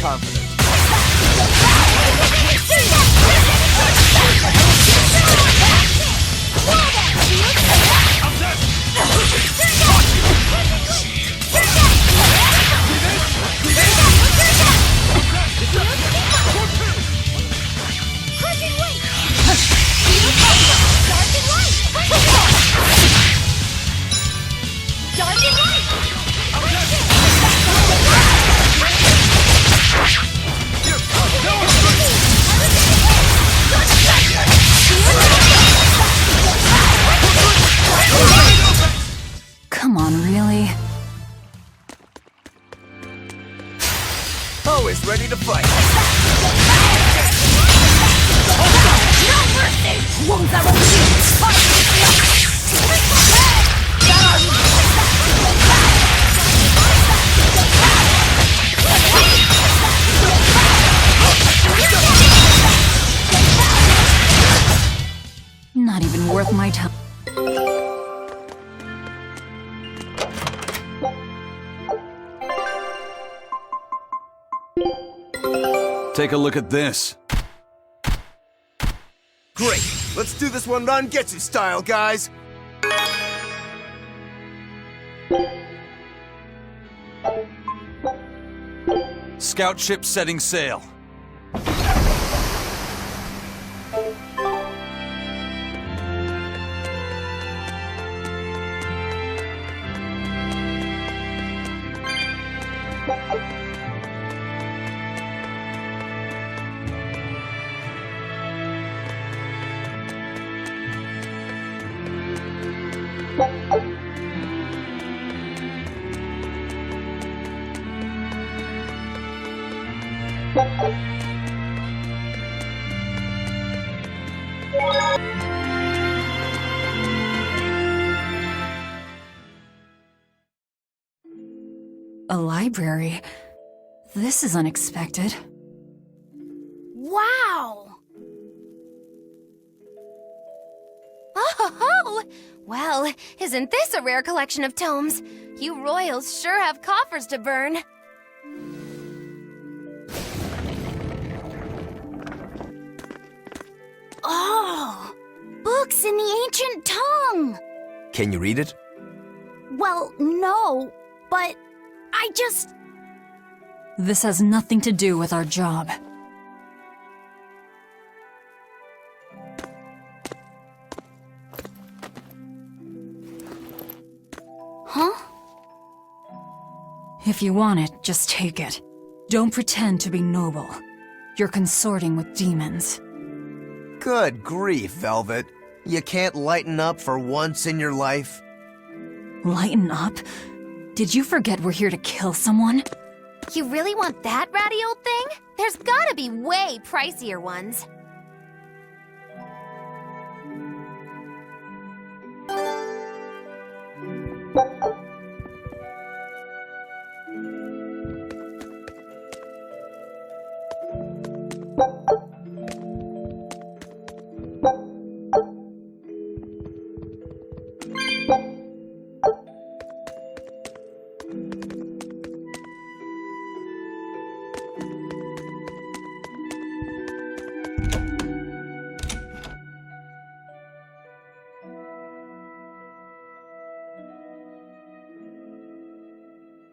confident. Come on, really? Always ready to fight. No mercy! Won't that Not even worth my time. Take a look at this. Great. Let's do this one Rangetsu style, guys. Scout ship setting sail. A library? This is unexpected. Wow! Oh, well, isn't this a rare collection of tomes? You royals sure have coffers to burn. Oh, books in the ancient tongue! Can you read it? Well, no, but I just... This has nothing to do with our job. Huh? If you want it, just take it. Don't pretend to be noble. You're consorting with demons. Good grief, Velvet. You can't lighten up for once in your life? Lighten up? Did you forget we're here to kill someone? You really want that ratty old thing? There's gotta be way pricier ones.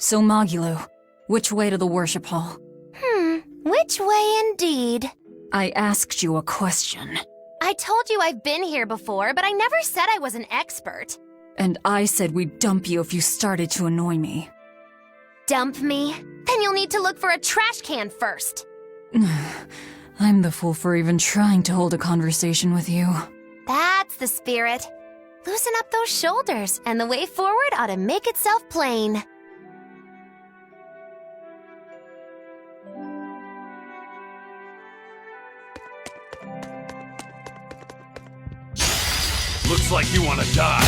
So Magilou, which way to the worship hall? Which way indeed? I asked you a question. I told you I've been here before, but I never said I was an expert. And I said we'd dump you if you started to annoy me. Dump me? Then you'll need to look for a trash can first. I'm the fool for even trying to hold a conversation with you. That's the spirit. Loosen up those shoulders, and the way forward ought to make itself plain. Looks like you want to die.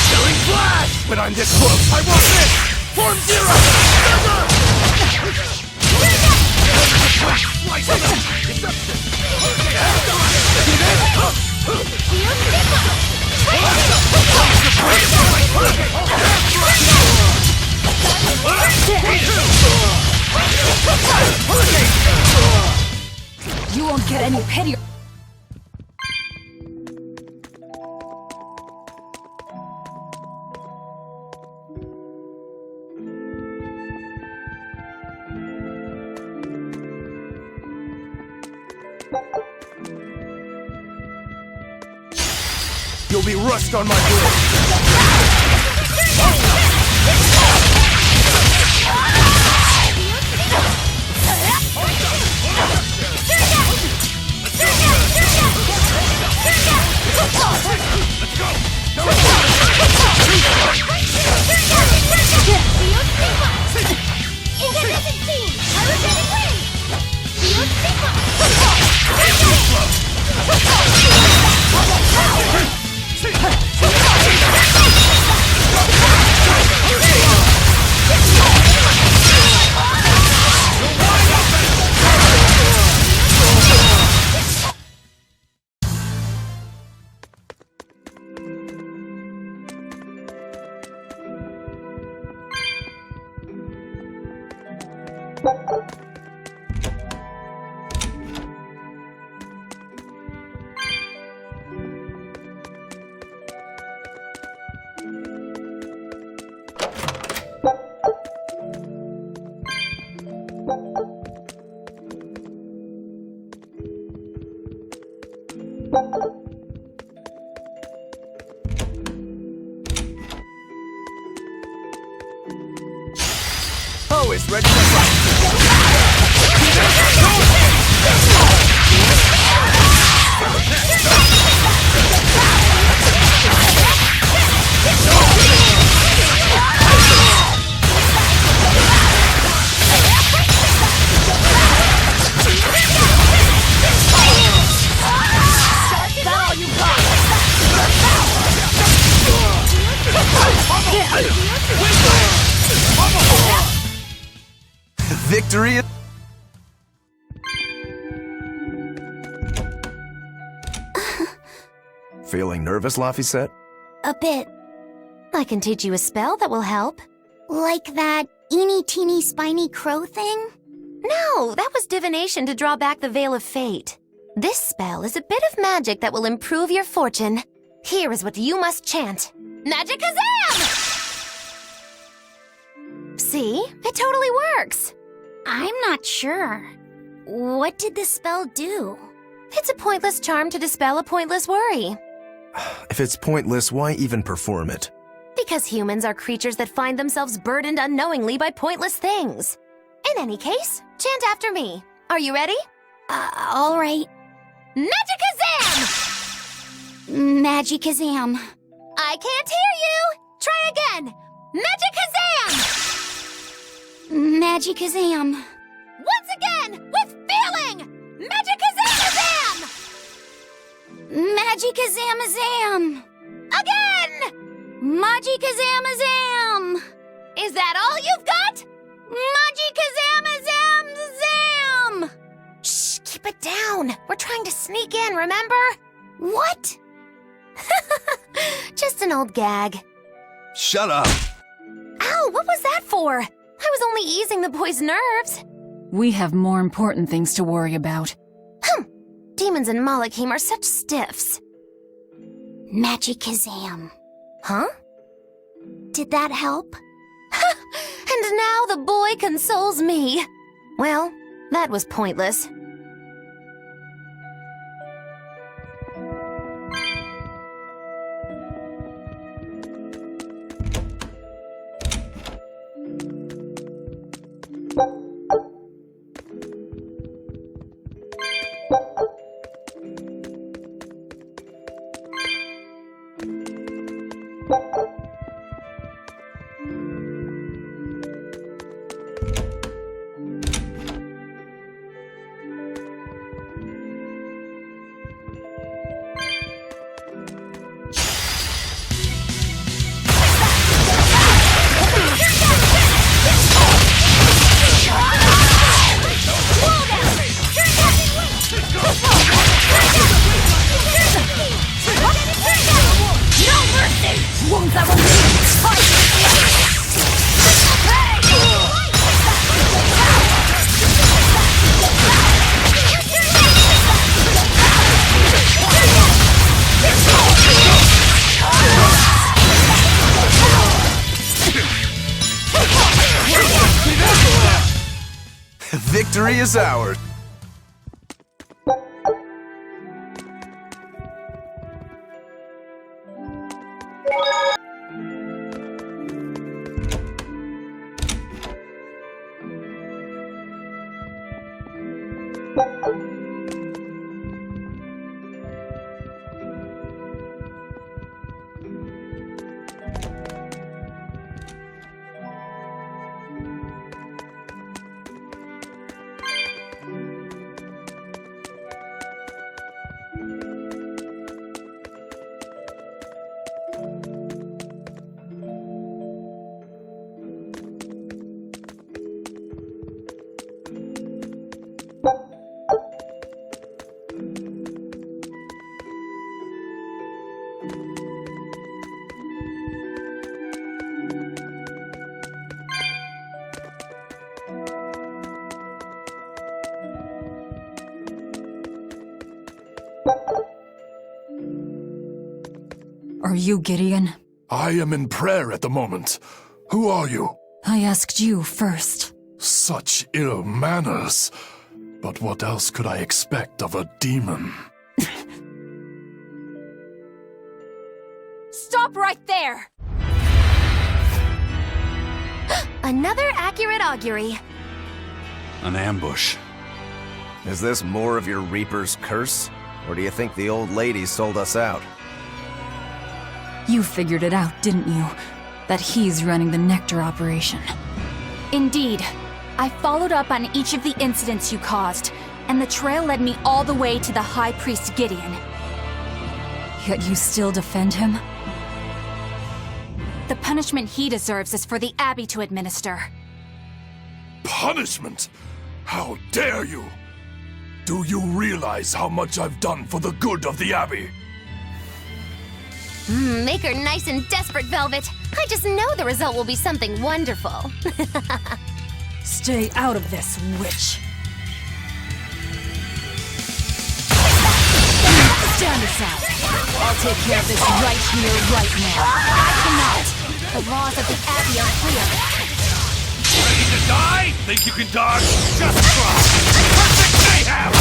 Killing flash! But I'm this close, I won't miss! Form zero! You won't get any pity. You'll be rust on my blade. Always ready to fight. Victory. Feeling nervous, Laphicet? A bit. I can teach you a spell that will help. Like that eeny-teeny spiny crow thing? No, that was divination to draw back the Veil of Fate. This spell is a bit of magic that will improve your fortune. Here is what you must chant. Magikazam! See? It totally works. I'm not sure. What did the spell do? It's a pointless charm to dispel a pointless worry. If it's pointless, why even perform it? Because humans are creatures that find themselves burdened unknowingly by pointless things. In any case, chant after me. Are you ready? All right. Magikazam! Magikazam. I can't hear you! Try again! Magikazam! Magikazam. Once again, with feeling! Magikazamazam! Magikazamazam! Again! Magikazamazam! Is that all you've got? Magikazamazam! Shh, keep it down. We're trying to sneak in, remember? What? Just an old gag. Shut up! Ow, what was that for? I was only easing the boy's nerves. We have more important things to worry about. Demons and Malachim are such stiffs. Magikazam. Huh? Did that help? And now the boy consoles me. Well, that was pointless. Victory is ours. Are you Gideon? I am in prayer at the moment. Who are you? I asked you first. Such ill manners. But what else could I expect of a demon? Stop right there! Another accurate augury. An ambush. Is this more of your Reaper's curse? Or do you think the old lady sold us out? You figured it out, didn't you? That he's running the Nectar operation. Indeed. I followed up on each of the incidents you caused, and the trail led me all the way to the High Priest Gideon. Yet you still defend him? The punishment he deserves is for the Abbey to administer. Punishment? How dare you? Do you realize how much I've done for the good of the Abbey? Make her nice and desperate, Velvet. I just know the result will be something wonderful. Stay out of this, witch. Stand aside. I'll take care of this right here, right now. I cannot. The laws of the Abbey are clear. Ready to die? Think you can dodge? Just try! Perfect mayhem!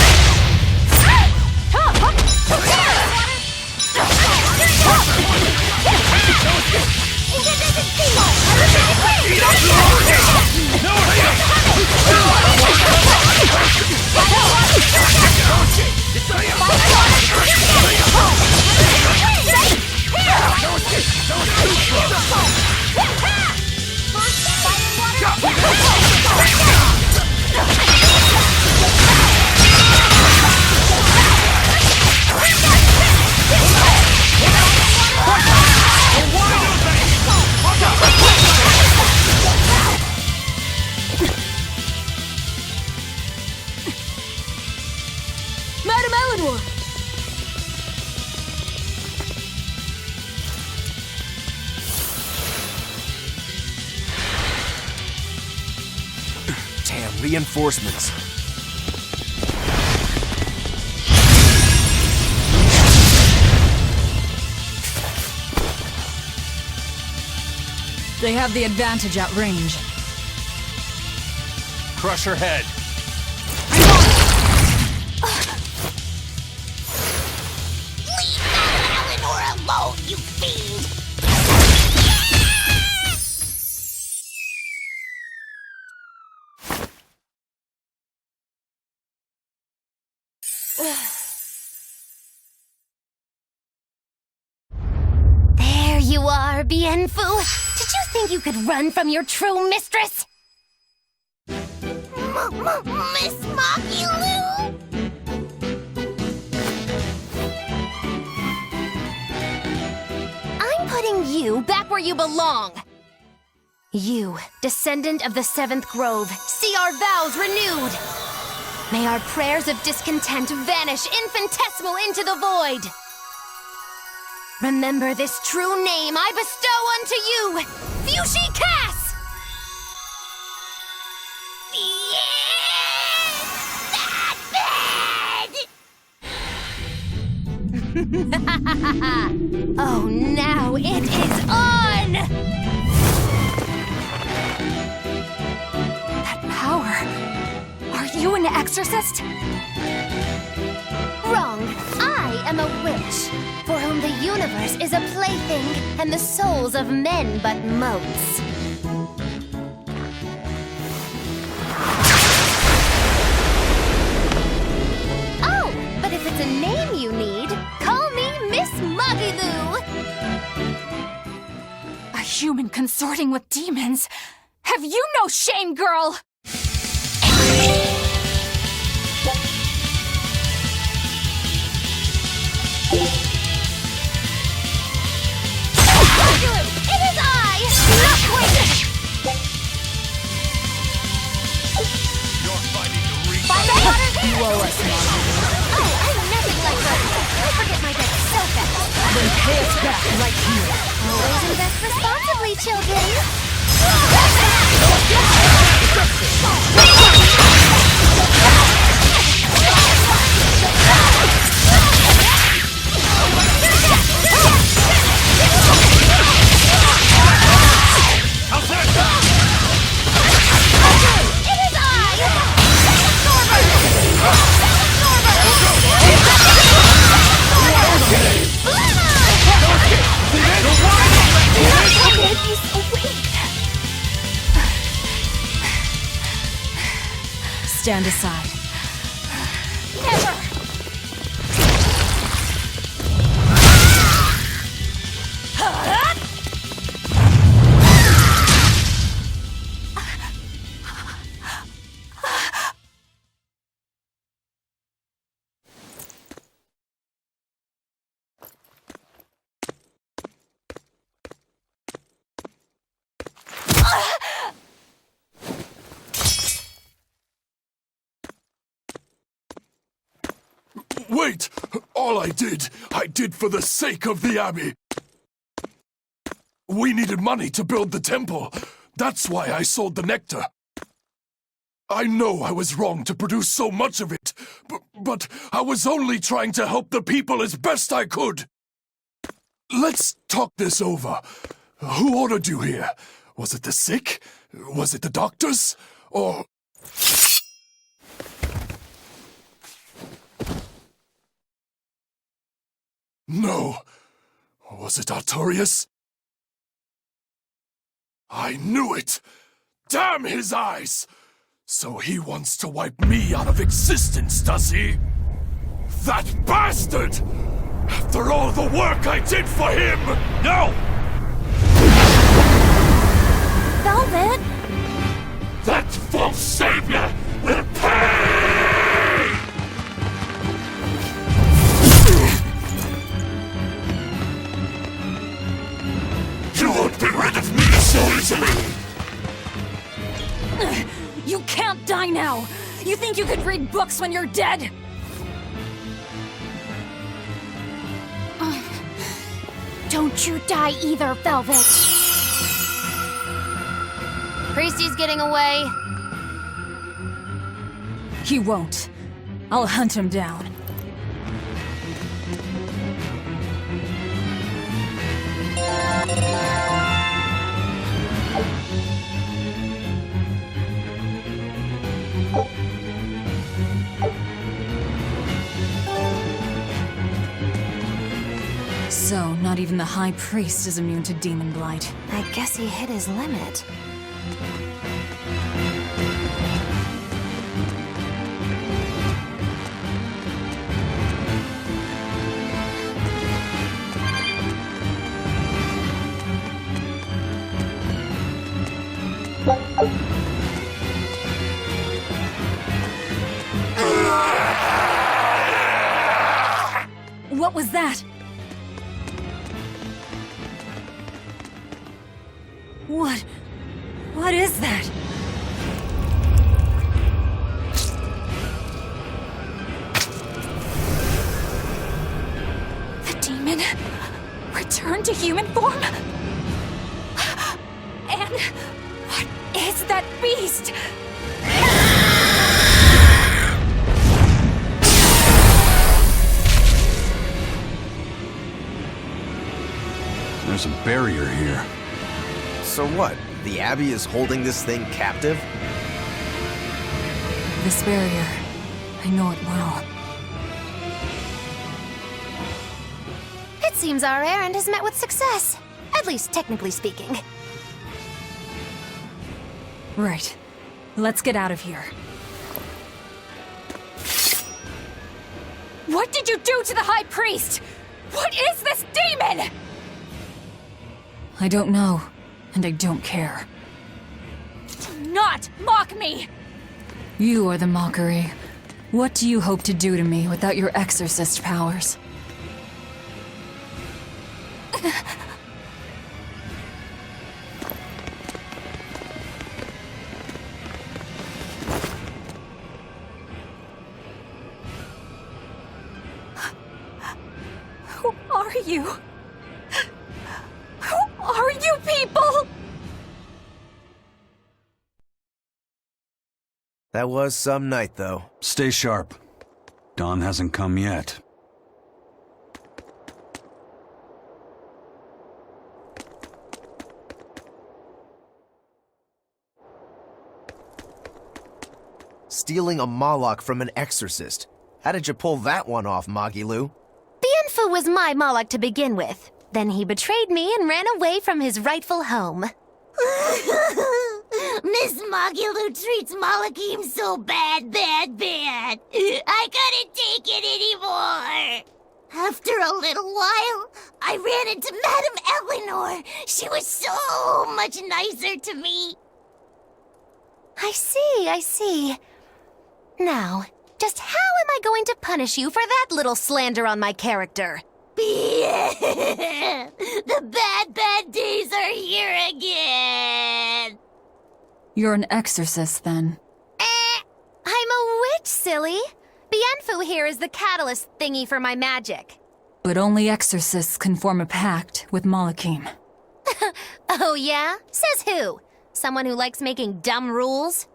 Madam Eleanor! Damn, reinforcements. They have the advantage at range. Crush her head. Leave Madame Eleanor alone, you fiend! There you are, Bien Phu. Did you think you could run from your true mistress? Miss Magilou? I'm putting you back where you belong. You, descendant of the Seventh Grove, see our vows renewed. May our prayers of discontent vanish infinitesimal into the void. Remember this true name I bestow unto you, Fushi Cass! Oh, now it is on! That power... Berseria exorcist? Wrong. I am a witch, for whom the universe is a plaything, and the souls of men but motes. Oh, but if it's a name you need, call me Miss Magilou. A human consorting with demons? Have you no shame, girl? Magilou, it is I! Not waiting! You're fighting to reach. You owe us, Magilou. Oh, I'm nothing like her. I forget my debt so fast. Then pay us back right here. Always invest responsibly, children. Stand aside. Never! Wait! All I did for the sake of the Abbey. We needed money to build the temple. That's why I sold the nectar. I know I was wrong to produce so much of it, but I was only trying to help the people as best I could. Let's talk this over. Who ordered you here? Was it the sick? Was it the doctors? Or... No. Was it Artorius? I knew it! Damn his eyes! So he wants to wipe me out of existence, does he? That bastard! After all the work I did for him! No! Velvet! That false savior will pay! You won't be rid of me so easily! You can't die now! You think you could read books when you're dead? Don't you die either, Velvet! Priesty's getting away. He won't. I'll hunt him down. So, not even the High Priest is immune to demon blight. I guess he hit his limit. What was that? What is that? The demon returned to human form? And what is that beast? There's a barrier here. So what? The Abbey is holding this thing captive? This barrier, I know it well. It seems our errand has met with success. At least technically speaking. Right. Let's get out of here. What did you do to the High Priest? What is this demon? I don't know, and I don't care. Do not mock me! You are the mockery. What do you hope to do to me without your exorcist powers? Who are you? Who are you people? That was some night, though. Stay sharp. Dawn hasn't come yet. Stealing a Moloch from an exorcist. How did you pull that one off, Magilou? Bienfu was my Moloch to begin with. Then he betrayed me and ran away from his rightful home. Miss Magilou treats Malachim so bad. I couldn't take it anymore. After a little while, I ran into Madame Eleanor. She was so much nicer to me. I see. Now, just how am I going to punish you for that little slander on my character? The bad days are here again. You're an exorcist, then. I'm a witch, silly. Bienfu here is the catalyst thingy for my magic. But only exorcists can form a pact with Malachim. Oh yeah? Says who? Someone who likes making dumb rules?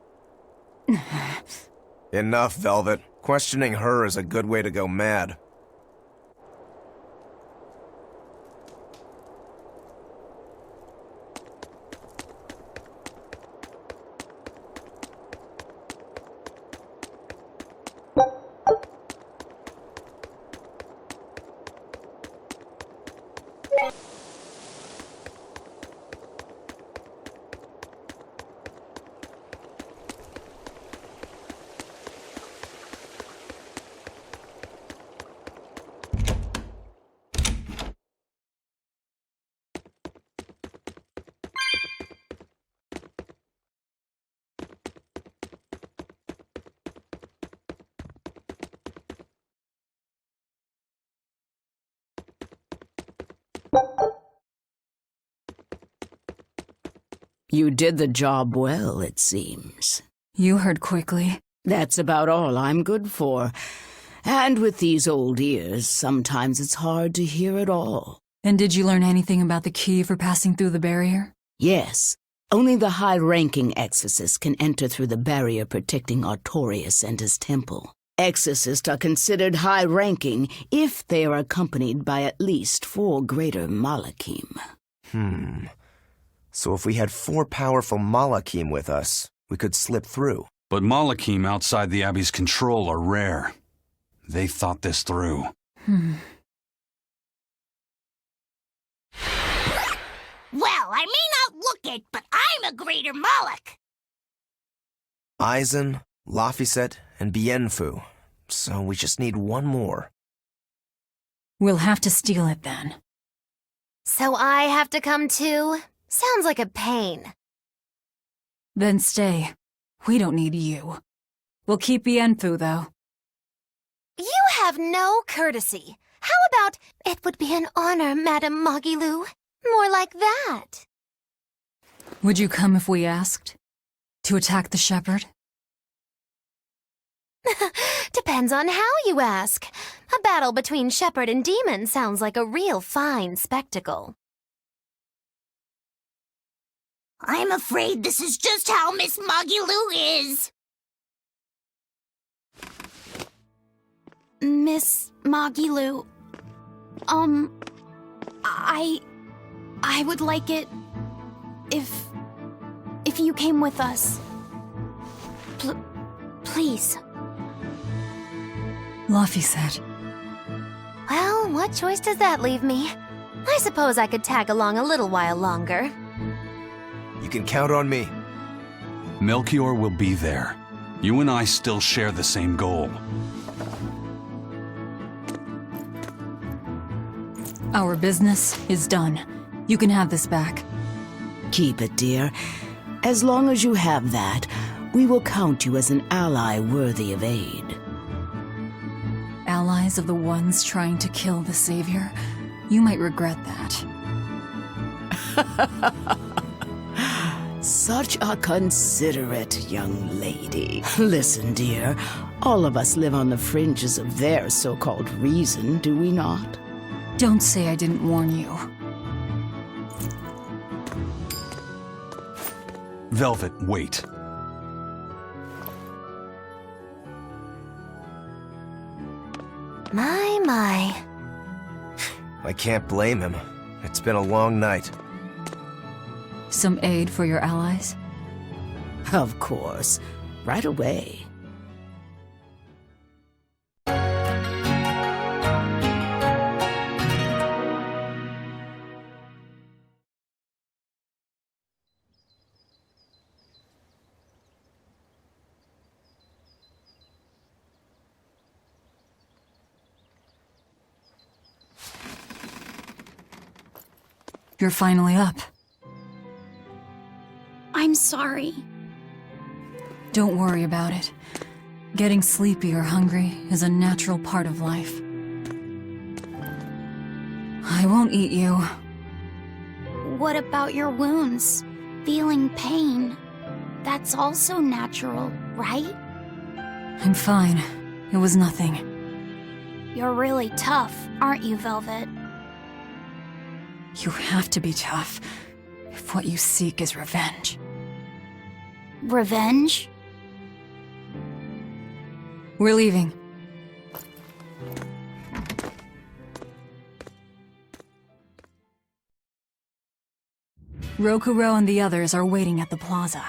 Enough, Velvet. Questioning her is a good way to go mad. You did the job well, it seems. You heard quickly. That's about all I'm good for. And with these old ears, sometimes it's hard to hear it all. And did you learn anything about the key for passing through the barrier? Yes. Only the high-ranking exorcists can enter through the barrier protecting Artorius and his temple. Exorcists are considered high-ranking if they are accompanied by at least 4 greater Malachim. So if we had 4 powerful Malachim with us, we could slip through. But Malachim outside the Abbey's control are rare. They thought this through. Well, I may not look it, but I'm a greater Moloch. Aizen, Laphicet, and Bienfu. So we just need one more. We'll have to steal it then. So I have to come too? Sounds like a pain. Then stay. We don't need you. We'll keep Bienfu, though. You have no courtesy. How about, it would be an honor, Madame Magilou? More like that. Would you come if we asked? To attack the shepherd? Depends on how you ask. A battle between shepherd and demon sounds like a real fine spectacle. I'm afraid this is just how Miss Magilou is. Miss Magilou, I would like it if you came with us. Please. Luffy said. Well, what choice does that leave me? I suppose I could tag along a little while longer. You can count on me. Melchior will be there. You and I still share the same goal. Our business is done. You can have this back. Keep it, dear. As long as you have that, we will count you as an ally worthy of aid. Allies of the ones trying to kill the Savior? You might regret that. Such a considerate young lady. Listen, dear, all of us live on the fringes of their so-called reason, do we not? Don't say I didn't warn you. Velvet, wait. My. I can't blame him. It's been a long night. Some aid for your allies? Of course. Right away. You're finally up. I'm sorry. Don't worry about it. Getting sleepy or hungry is a natural part of life. I won't eat you. What about your wounds? Feeling pain? That's also natural, right? I'm fine. It was nothing. You're really tough, aren't you, Velvet? You have to be tough if what you seek is revenge. Revenge? We're leaving. Rokuro and the others are waiting at the plaza.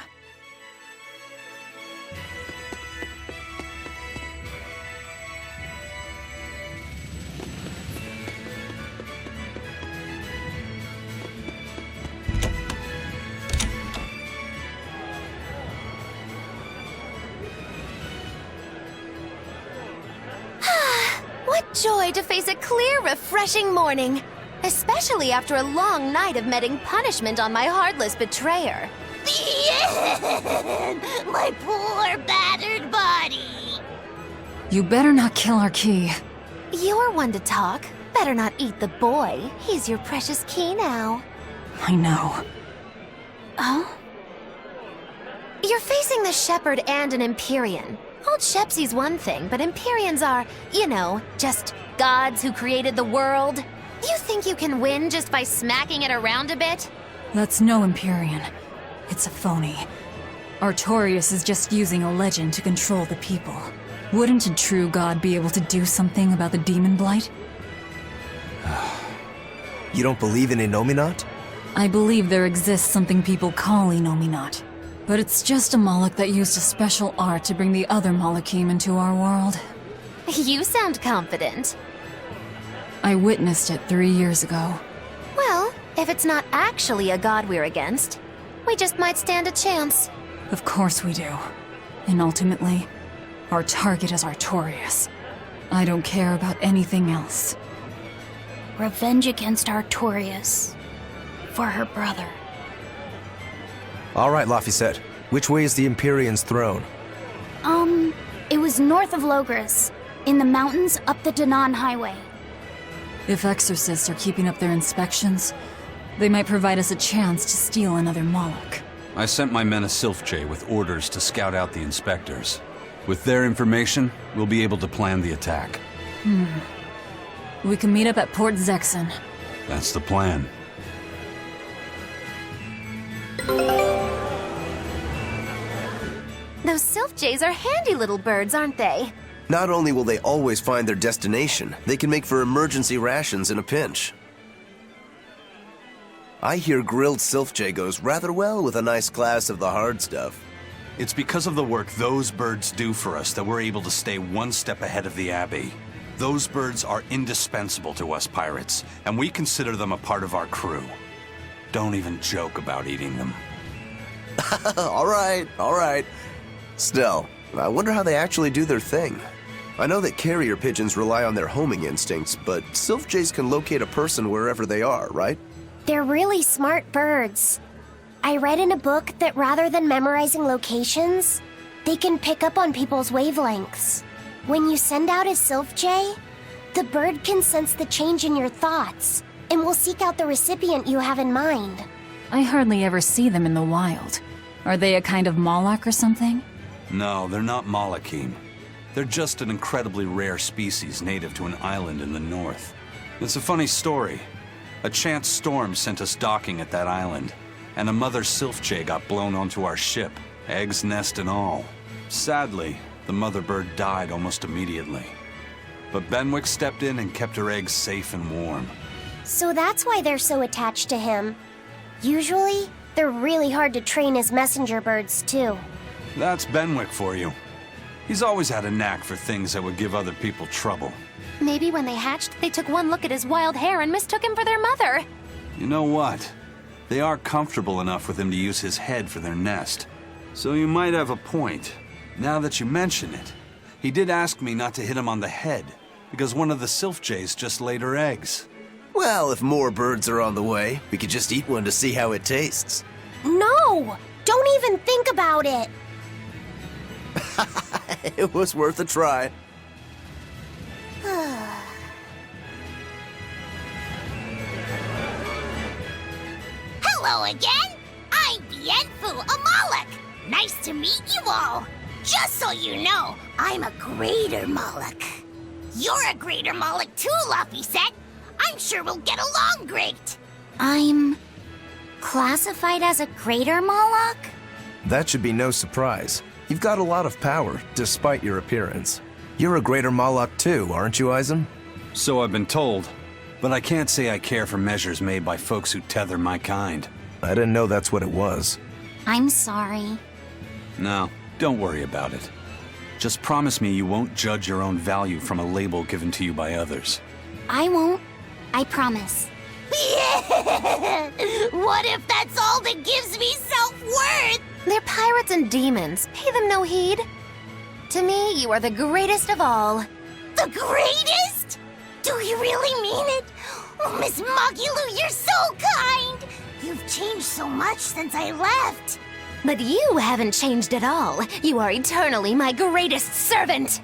What joy to face a clear, refreshing morning! Especially after a long night of meting punishment on my heartless betrayer. The end! My poor battered body! You better not kill our key. You're one to talk. Better not eat the boy. He's your precious key now. I know. Oh? You're facing the Shepherd and an Empyrean. Old Shepsy's one thing, but Empyreans are, you know, just gods who created the world. You think you can win just by smacking it around a bit? That's no Empyrean. It's a phony. Artorias is just using a legend to control the people. Wouldn't a true god be able to do something about the demon blight? You don't believe in Innominat? I believe there exists something people call Innominat. But it's just a Moloch that used a special art to bring the other Molochim into our world. You sound confident. I witnessed it 3 years ago. Well, if it's not actually a god we're against, we just might stand a chance. Of course we do. And ultimately, our target is Artorias. I don't care about anything else. Revenge against Artorias. For her brother. All right, Laphicet. Which way is the Empyrean's throne? It was north of Logris, in the mountains up the Danan Highway. If exorcists are keeping up their inspections, they might provide us a chance to steal another Moloch. I sent my men to Sylphjay with orders to scout out the inspectors. With their information, we'll be able to plan the attack. We can meet up at Port Zexon. That's the plan. Those Sylphjays are handy little birds, aren't they? Not only will they always find their destination, they can make for emergency rations in a pinch. I hear grilled Sylphjay goes rather well with a nice glass of the hard stuff. It's because of the work those birds do for us that we're able to stay one step ahead of the Abbey. Those birds are indispensable to us pirates, and we consider them a part of our crew. Don't even joke about eating them. All right, all right. Still, I wonder how they actually do their thing. I know that carrier pigeons rely on their homing instincts, but sylph jays can locate a person wherever they are, right? They're really smart birds. I read in a book that rather than memorizing locations, they can pick up on people's wavelengths. When you send out a sylph jay, the bird can sense the change in your thoughts and will seek out the recipient you have in mind. I hardly ever see them in the wild. Are they a kind of Moloch or something? No, they're not Malakim. They're just an incredibly rare species native to an island in the north. It's a funny story. A chance storm sent us docking at that island, and a mother sylph jay got blown onto our ship, eggs, nest, and all. Sadly, the mother bird died almost immediately. But Benwick stepped in and kept her eggs safe and warm. So that's why they're so attached to him. Usually, they're really hard to train as messenger birds, too. That's Benwick for you. He's always had a knack for things that would give other people trouble. Maybe when they hatched, they took one look at his wild hair and mistook him for their mother. You know what? They are comfortable enough with him to use his head for their nest. So you might have a point. Now that you mention it, he did ask me not to hit him on the head, because one of the sylph jays just laid her eggs. Well, if more birds are on the way, we could just eat one to see how it tastes. No! Don't even think about it! It was worth a try. Hello again! I'm Bienfu Amalek! Nice to meet you all! Just so you know, I'm a Greater Moloch. You're a Greater Moloch too, Laphicet! I'm sure we'll get along great! I'm classified as a Greater Moloch? That should be no surprise. You've got a lot of power, despite your appearance. You're a Greater Moloch too, aren't you, Eisen? So I've been told, but I can't say I care for measures made by folks who tether my kind. I didn't know that's what it was. I'm sorry. No, don't worry about it. Just promise me you won't judge your own value from a label given to you by others. I won't. I promise. What if that's all that gives me self-worth? They're pirates and demons. Pay them no heed. To me, you are the greatest of all. The greatest? Do you really mean it? Oh, Miss Magilou, you're so kind! You've changed so much since I left. But you haven't changed at all. You are eternally my greatest servant.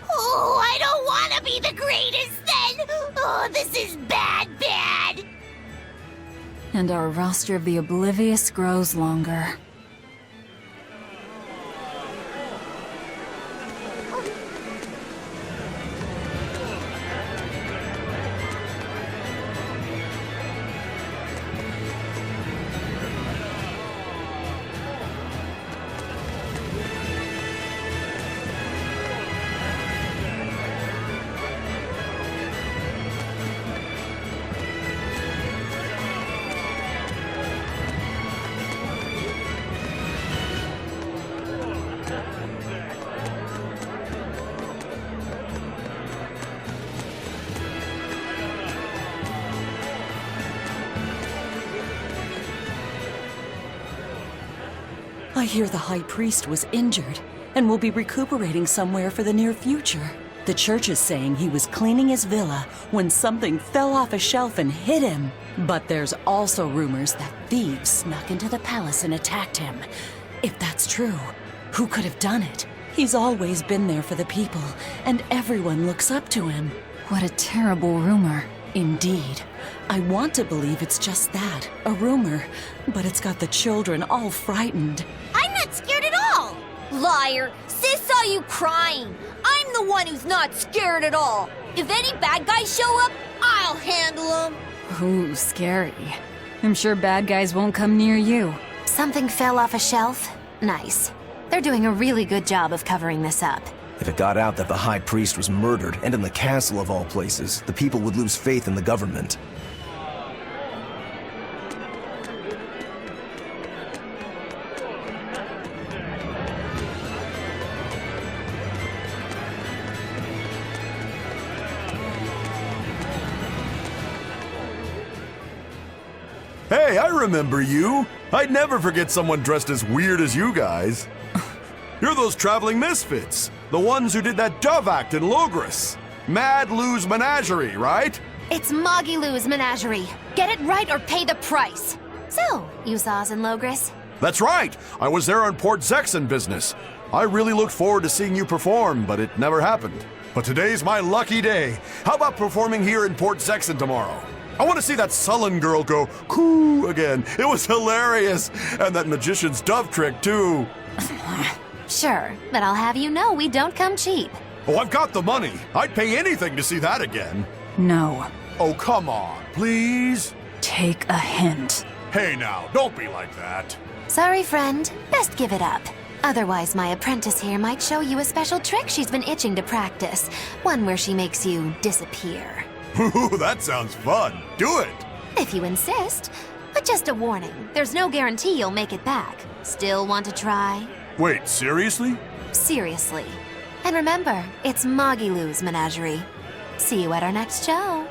Oh, I don't want to be the greatest then! Oh, this is bad. And our roster of the oblivious grows longer. I hear the High Priest was injured and will be recuperating somewhere for the near future. The church is saying he was cleaning his villa when something fell off a shelf and hit him. But there's also rumors that thieves snuck into the palace and attacked him. If that's true, who could have done it? He's always been there for the people, and everyone looks up to him. What a terrible rumor. Indeed. I want to believe it's just that, a rumor, but it's got the children all frightened. I'm not scared at all! Liar! Sis saw you crying! I'm the one who's not scared at all! If any bad guys show up, I'll handle them! Ooh, scary. I'm sure bad guys won't come near you. Something fell off a shelf? Nice. They're doing a really good job of covering this up. If it got out that the High Priest was murdered, and in the castle of all places, the people would lose faith in the government. Hey, I remember you. I'd never forget someone dressed as weird as you guys. You're those traveling misfits. The ones who did that dove act in Logris. Mad Lou's Menagerie, right? It's Magilou's Menagerie. Get it right or pay the price. So, you saw us in Logris? That's right. I was there on Port Zexon business. I really looked forward to seeing you perform, but it never happened. But today's my lucky day. How about performing here in Port Zexon tomorrow? I want to see that sullen girl go coo again. It was hilarious. And that magician's dove trick, too. Sure, but I'll have you know we don't come cheap. Oh, I've got the money. I'd pay anything to see that again. No. Oh, come on, please. Take a hint. Hey now, don't be like that. Sorry, friend. Best give it up. Otherwise, my apprentice here might show you a special trick she's been itching to practice. One where she makes you disappear. Ooh, that sounds fun. Do it. If you insist. But just a warning, there's no guarantee you'll make it back. Still want to try? Wait, seriously? Seriously. And remember, it's Magilou's Menagerie. See you at our next show.